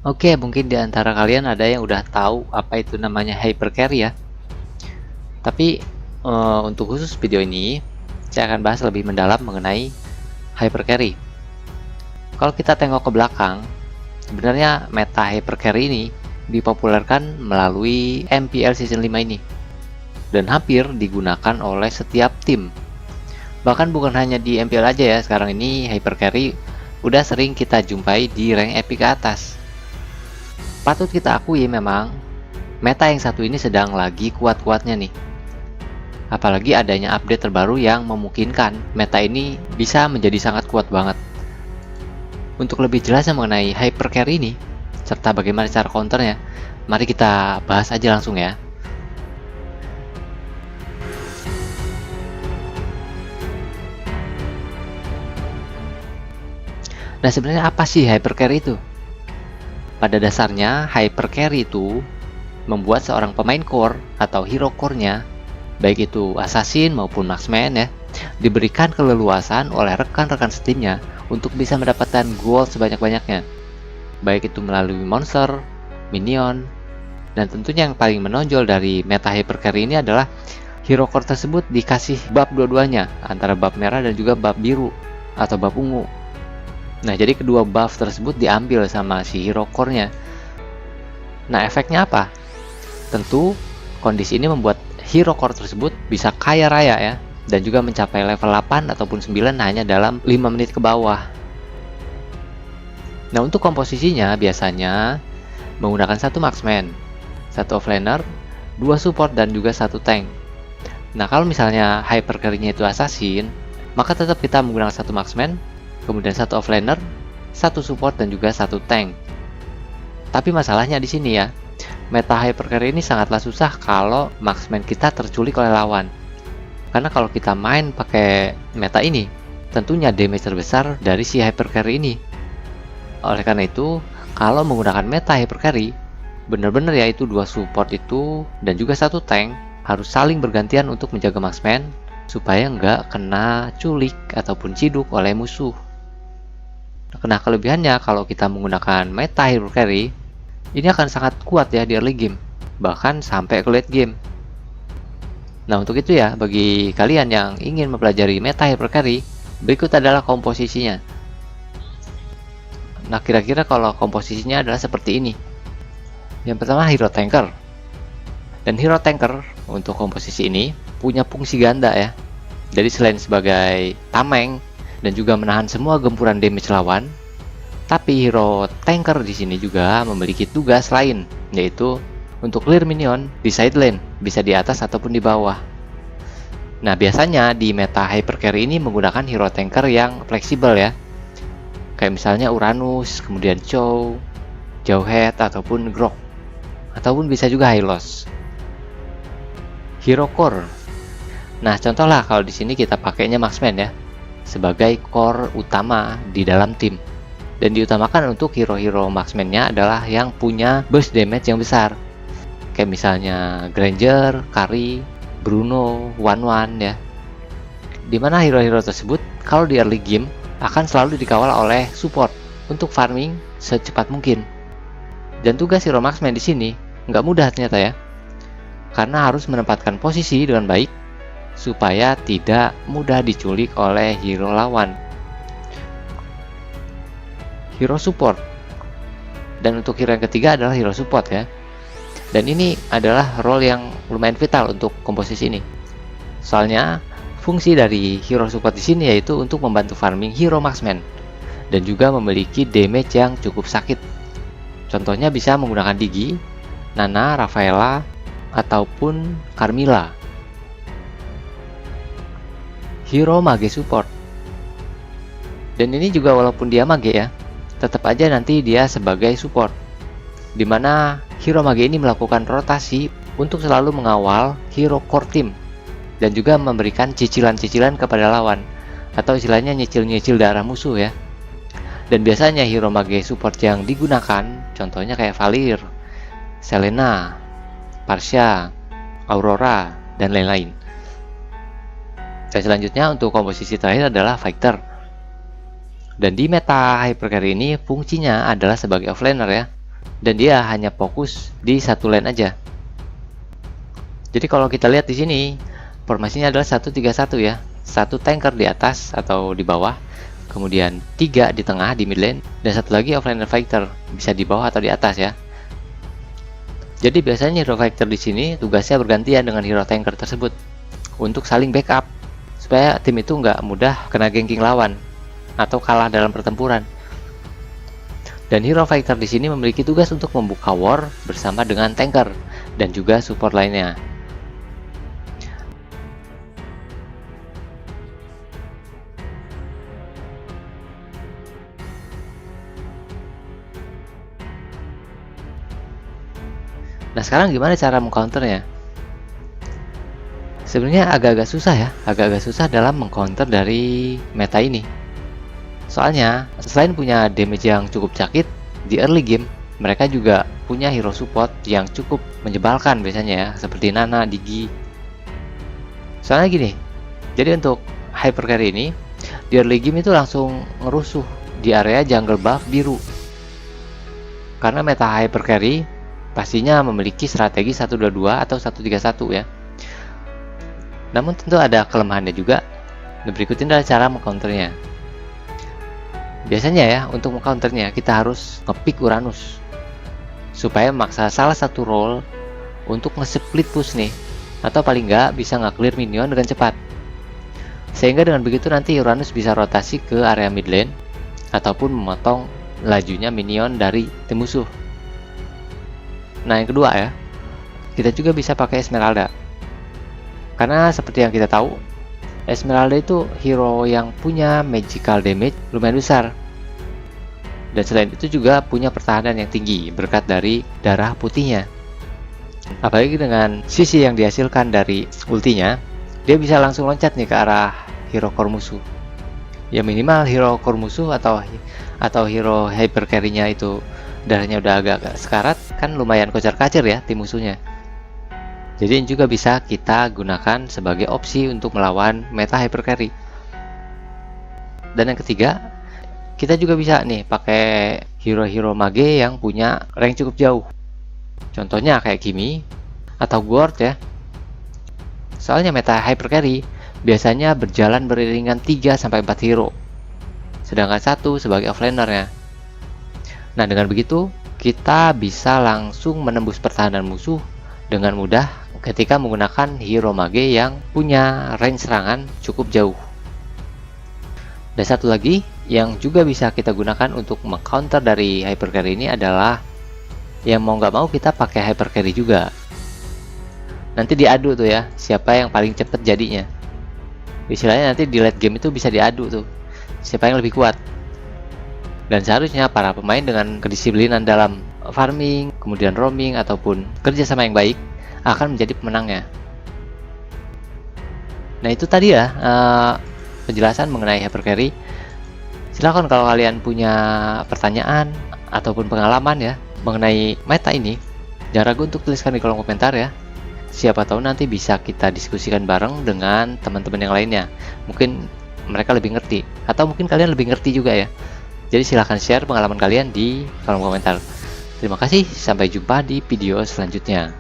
Oke, mungkin di antara kalian ada yang udah tahu apa itu namanya hypercarry ya. Tapi untuk khusus video ini, saya akan bahas lebih mendalam mengenai hypercarry. Kalau kita tengok ke belakang, sebenarnya meta hypercarry ini dipopulerkan melalui MPL Season 5 ini dan hampir digunakan oleh setiap tim. Bahkan bukan hanya di MPL aja ya, sekarang ini hypercarry udah sering kita jumpai di rank epic ke atas. Patut kita akui memang meta yang satu ini sedang lagi kuat-kuatnya nih. Apalagi adanya update terbaru yang memungkinkan meta ini bisa menjadi sangat kuat banget. Untuk lebih jelasnya mengenai hypercarry ini, serta bagaimana cara counternya, mari kita bahas aja langsung ya. Nah, sebenarnya apa sih hypercarry itu? Pada dasarnya, hypercarry itu membuat seorang pemain core atau hero core-nya, baik itu assassin maupun marksman ya, diberikan keleluasan oleh rekan-rekan setimnya untuk bisa mendapatkan gold sebanyak-banyaknya, baik itu melalui monster, minion, dan tentunya yang paling menonjol dari meta hypercarry ini adalah hero core tersebut dikasih buff dua-duanya, antara buff merah dan juga buff biru atau buff ungu. Nah, jadi kedua buff tersebut diambil sama si hero core-nya. Nah, efeknya apa? Tentu kondisi ini membuat hero core tersebut bisa kaya raya ya, dan juga mencapai level 8 ataupun 9 hanya dalam 5 menit ke bawah. Nah, untuk komposisinya biasanya menggunakan satu marksman, satu offlaner, 2 support dan juga satu tank. Nah, kalau misalnya hypercarry-nya itu assassin, maka tetap kita menggunakan satu marksman, kemudian satu offlaner, satu support dan juga satu tank. Tapi masalahnya di sini ya, meta hypercarry ini sangatlah susah kalau marksman kita terculik oleh lawan. Karena kalau kita main pakai meta ini, tentunya damage terbesar dari si hypercarry ini. Oleh karena itu, kalau menggunakan meta hypercarry, benar-benar yaitu 2 support itu dan juga satu tank harus saling bergantian untuk menjaga marksman supaya nggak kena culik ataupun ciduk oleh musuh. Nah, kelebihannya kalau kita menggunakan meta hypercarry, ini akan sangat kuat ya di early game, bahkan sampai ke late game. Nah, untuk itu ya, bagi kalian yang ingin mempelajari meta hypercarry, berikut adalah komposisinya. Nah, kira-kira kalau komposisinya adalah seperti ini. Yang pertama, hero tanker. Dan hero tanker untuk komposisi ini punya fungsi ganda ya. Jadi selain sebagai tameng dan juga menahan semua gempuran damage lawan, tapi hero tanker di sini juga memiliki tugas lain, yaitu untuk clear minion di side lane, bisa di atas ataupun di bawah. Nah, biasanya di meta hypercarry ini menggunakan hero tanker yang fleksibel ya. Kayak misalnya Uranus, kemudian Chow, Jawhead ataupun Grok. Ataupun bisa juga Hylos. Hero core. Nah, contoh lah kalau di sini kita pakainya marksman ya, sebagai core utama di dalam tim. Dan diutamakan untuk hero-hero marksman-nya adalah yang punya burst damage yang besar. Kayak misalnya Granger, Kari, Bruno, Wan ya. Dimana hero-hero tersebut kalau di early game akan selalu dikawal oleh support untuk farming secepat mungkin. Dan tugas hero marksman di sini nggak mudah ternyata ya. Karena harus menempatkan posisi dengan baik supaya tidak mudah diculik oleh hero lawan. Hero support. Dan untuk hero yang ketiga adalah hero support ya. Dan ini adalah role yang lumayan vital untuk komposisi ini. Soalnya fungsi dari hero support di sini yaitu untuk membantu farming hero marksman dan juga memiliki damage yang cukup sakit. Contohnya bisa menggunakan Digi, Nana, Rafaela, ataupun Carmilla. Hero mage support. Dan ini juga walaupun dia mage ya, tetap aja nanti dia sebagai support, dimana hero mage ini melakukan rotasi untuk selalu mengawal hero core team dan juga memberikan cicilan-cicilan kepada lawan, atau istilahnya nyicil-nyicil darah musuh ya. Dan biasanya hero mage support yang digunakan contohnya kayak Valir, Selena, Parsia, Aurora, dan lain-lain. Dan selanjutnya untuk komposisi terakhir adalah fighter. Dan di meta hypercarry ini fungsinya adalah sebagai offlaner ya. dan dia hanya fokus di satu lane aja. Jadi kalau kita lihat di sini, formasinya adalah 1-3-1 ya. Satu tanker di atas atau di bawah, kemudian 3 di tengah di mid lane, dan satu lagi offlaner fighter, bisa di bawah atau di atas ya. Jadi biasanya hero fighter di sini tugasnya bergantian dengan hero tanker tersebut untuk saling backup supaya tim itu nggak mudah kena ganking lawan atau kalah dalam pertempuran. Dan hero fighter di sini memiliki tugas untuk membuka war bersama dengan tanker dan juga support lainnya. Nah, sekarang gimana cara mengcounternya? Sebenarnya agak-agak susah ya, agak-agak susah dalam mengcounter dari meta ini. Soalnya, selain punya damage yang cukup sakit, di early game, mereka juga punya hero support yang cukup menyebalkan biasanya ya, seperti Nana, Digi. Soalnya gini, jadi untuk hyper carry ini, di early game itu langsung ngerusuh di area jungle buff biru. Karena meta hyper carry pastinya memiliki strategi 1-2-2 atau 1-3-1 ya. Namun tentu ada kelemahannya juga. Dan berikut ini adalah cara mengcounternya. Biasanya ya, untuk mengcounternya kita harus ngepick Uranus supaya memaksa salah satu role untuk nge-split push nih, atau paling nggak bisa nge-clear minion dengan cepat. Sehingga dengan begitu nanti Uranus bisa rotasi ke area mid lane ataupun memotong lajunya minion dari tim musuh. Nah, yang kedua ya, kita juga bisa pakai Esmeralda. Karena seperti yang kita tahu, Esmeralda itu hero yang punya magical damage lumayan besar. Dan selain itu juga punya pertahanan yang tinggi berkat dari darah putihnya. Apalagi dengan sisi yang dihasilkan dari ultinya, dia bisa langsung loncat nih ke arah hero core musuh. Ya minimal hero core musuh atau hero hyper carry-nya itu darahnya udah agak sekarat, kan lumayan kocar-kacir ya tim musuhnya. Jadi ini juga bisa kita gunakan sebagai opsi untuk melawan meta hyper carry. Dan yang ketiga, kita juga bisa nih pakai hero-hero mage yang punya rank cukup jauh. Contohnya kayak Kimi atau Gwort ya. Soalnya meta hyper carry biasanya berjalan beriringan 3-4 hero, sedangkan satu sebagai offlaner-nya. Nah, dengan begitu kita bisa langsung menembus pertahanan musuh dengan mudah ketika menggunakan hero mage yang punya range serangan cukup jauh. Dan satu lagi yang juga bisa kita gunakan untuk mengcounter dari hyper carry ini adalah yang mau nggak mau kita pakai hyper carry juga. Nanti diadu tuh ya, siapa yang paling cepet jadinya. Istilahnya nanti di late game itu bisa diadu tuh, siapa yang lebih kuat. Dan seharusnya para pemain dengan kedisiplinan dalam farming, kemudian roaming, ataupun kerjasama yang baik akan menjadi pemenangnya. Nah, itu tadi ya penjelasan mengenai hyper carry. Silahkan kalau kalian punya pertanyaan ataupun pengalaman ya mengenai meta ini, jangan ragu untuk tuliskan di kolom komentar ya. Siapa tahu nanti bisa kita diskusikan bareng dengan teman-teman yang lainnya. Mungkin mereka lebih ngerti, atau mungkin kalian lebih ngerti juga ya. Jadi silahkan share pengalaman kalian di kolom komentar. Terima kasih, sampai jumpa di video selanjutnya.